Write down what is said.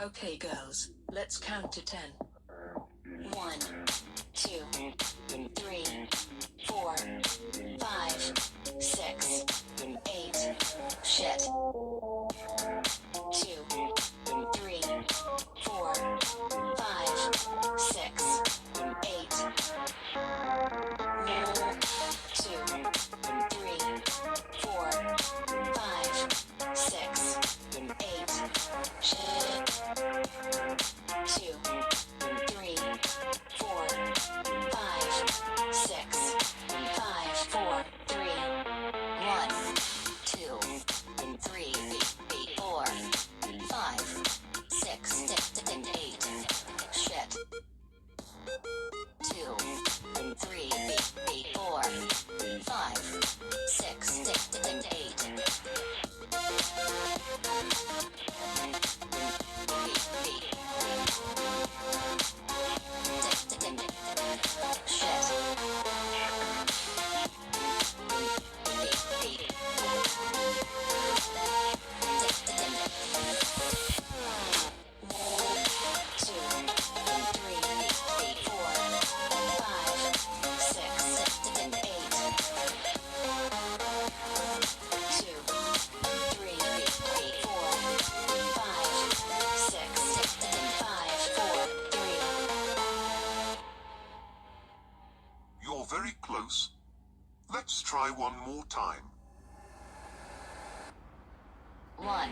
Okay, girls, let's count to 10. 1, 2, 3, 4, 5, 6, 8. Shit. 2, 3, 4, 5, 6, 8. 2, 3, 4, 5, 6, 8. Shit. 2, 3, 4, 5, 6, 5, 4, 3, 1, 2, 3, 4, 5, 6, 8. Shit. 2, 3, 4, 5, 6, 8. You're very close. Let's try one more time. 1.